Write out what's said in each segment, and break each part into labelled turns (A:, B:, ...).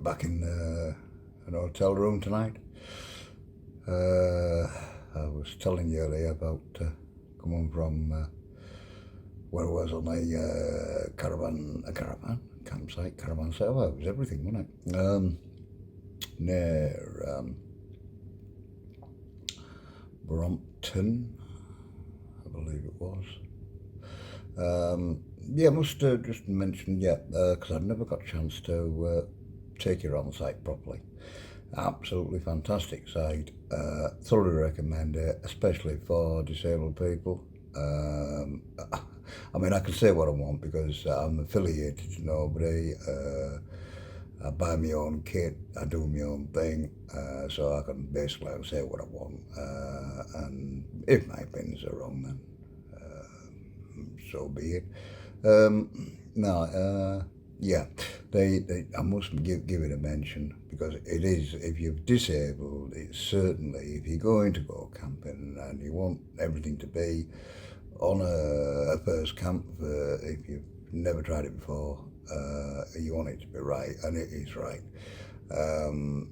A: back in an hotel room tonight. I was telling you earlier about coming from where I was on a campsite, caravan site. Well, it was everything, wasn't it? Near Brompton, I believe it was. Yeah, I must just mention, because I've never got a chance to take you around the site properly. Absolutely fantastic site. Thoroughly recommend it, especially for disabled people. I mean, I can say what I want because I'm affiliated to nobody. I buy my own kit, I do my own thing, so I can basically say what I want. And if my opinions are wrong, then so be it. Yeah, I must give it a mention because it is, if you're disabled, it's certainly, if you're going to go camping and you want everything to be on a first camp, if you've never tried it before, you want it to be right, and it is right.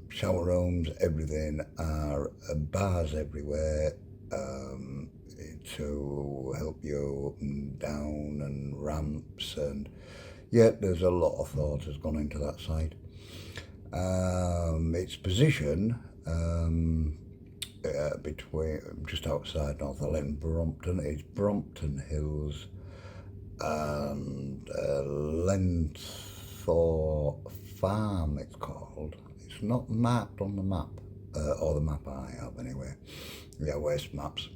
A: Shower rooms, everything, are bars everywhere, to help you up and down, and ramps, and yeah, there's a lot of thought has gone into that site. Its position between just outside Northallerton, Brompton, is Brompton Hills, and Lenthor Farm it's called. It's not marked on the map, or the map I have anyway. Yeah, West Maps.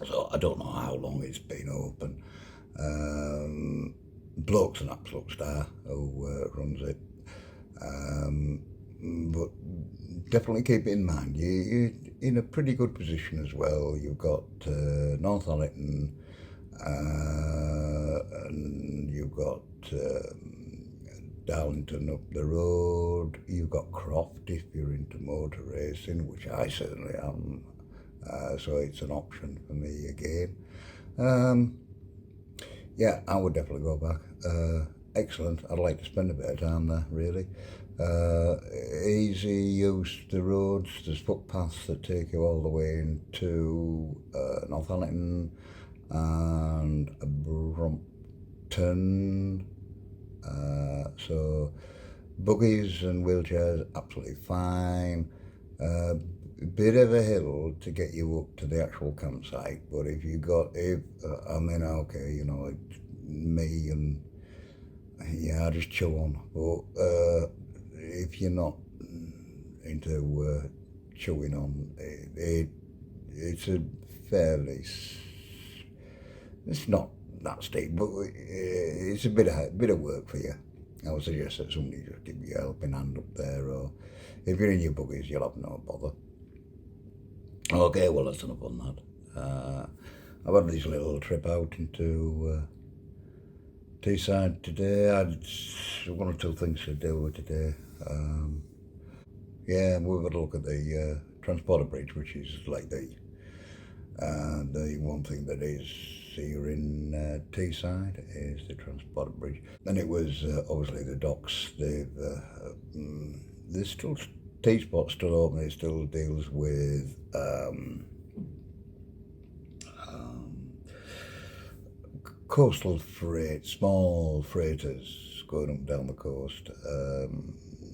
A: So I don't know how long it's been open. Bloke's an absolute star who runs it. But definitely keep it in mind. You're in a pretty good position as well. You've got Northallerton, and you've got Darlington up the road. You've got Croft if you're into motor racing, which I certainly am. So it's an option for me again. Yeah, I would definitely go back. Excellent. I'd like to spend a bit of time there, really. Easy use the roads. There's footpaths that take you all the way into Northallerton and Brompton. So buggies and wheelchairs, absolutely fine. Bit of a hill to get you up to the actual campsite, but if you got, I mean, okay, you know, me and, yeah, I just chill on, but if you're not into chewing on, it's a fairly, it's not that steep, but it's a bit of work for you. I would suggest that somebody just give you a helping hand up there, or if you're in your buggies, you'll have no bother. Okay, well, that's enough on that. I've had this little trip out into Teesside today. I had one or two things to do today. Yeah, we've had a look at the Transporter Bridge, which is like the one thing that is here in Teesside is the Transporter Bridge. And it was obviously the docks. There's still T-Spot's still open. It still deals with coastal freight, small freighters going up and down the coast.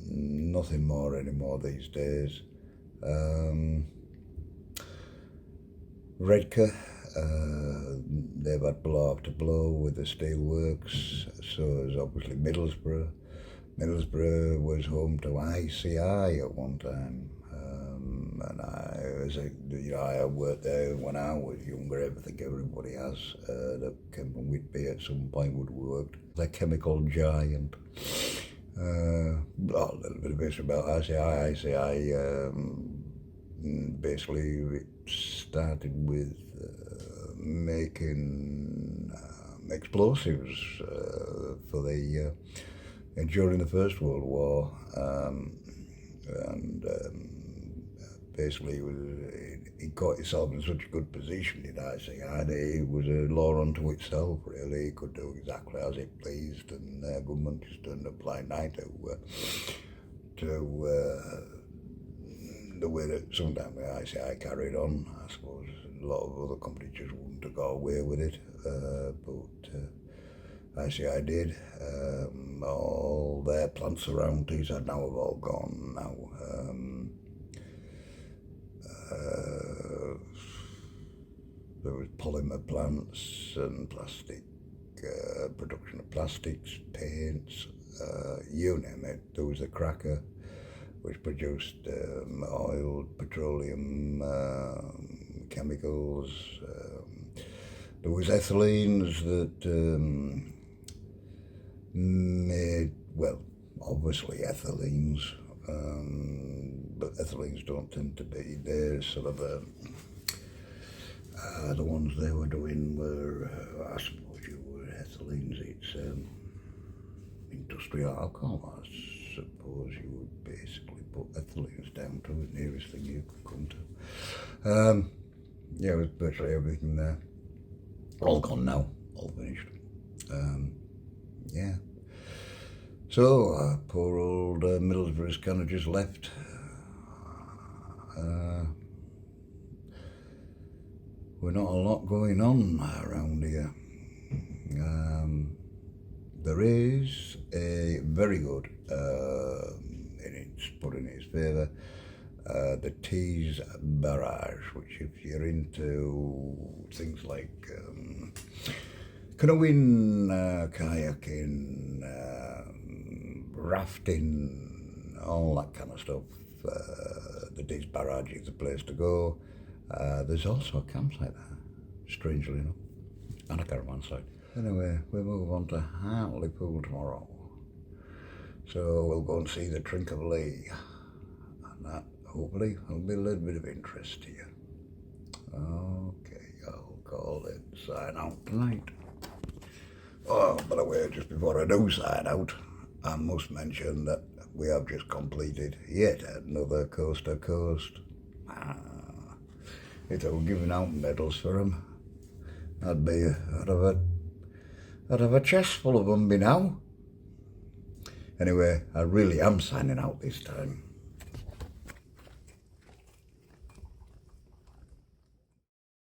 A: Nothing more anymore these days. Redcar, they've had blow after blow with the steelworks. So is obviously Middlesbrough. Middlesbrough was home to ICI at one time, and I worked there when I was younger. I think everybody has that came from Whitby at some point would worked. The chemical giant. A little bit of history about ICI. ICI basically it started with making explosives for the during the First World War, and basically he got himself in such a good position in ICI that he was a law unto itself, really. He could do exactly as he pleased, and the government just turned a blind eye to the way that sometimes the ICI carried on. I suppose a lot of other companies just wouldn't have got away with it, but ICI did. All their plant surroundings are now have all gone now. There was polymer plants and plastic, production of plastics, paints, you name it. There was a cracker which produced oil, petroleum, chemicals. There was ethylenes that made, well, obviously ethylenes, but ethylenes don't tend to be, they're sort of the ones they were doing were, I suppose you were ethylenes, it's industrial alcohol, I suppose you would basically put ethylenes down to the nearest thing you could come to. Yeah, it was virtually everything there. All gone now, all finished. Yeah. So, poor old Middlesbrough's kind of just left. We're not a lot going on around here. There is a very good, and it's put in its favour, the Tees Barrage, which if you're into things like canoeing, kayaking, rafting, all that kind of stuff, the Tees Barrage is the place to go. There's also a campsite there, strangely enough, and a caravan site. Anyway, we'll move on to Hartlepool tomorrow. So we'll go and see the Trink of Lee, and that hopefully will be a little bit of interest to you. Okay, I'll call it sign out tonight. Oh, by the way, just before I do sign out, I must mention that we have just completed yet another coast to coast. If I were giving out medals for them, I'd have a chest full of them by now. Anyway, I really am signing out this time.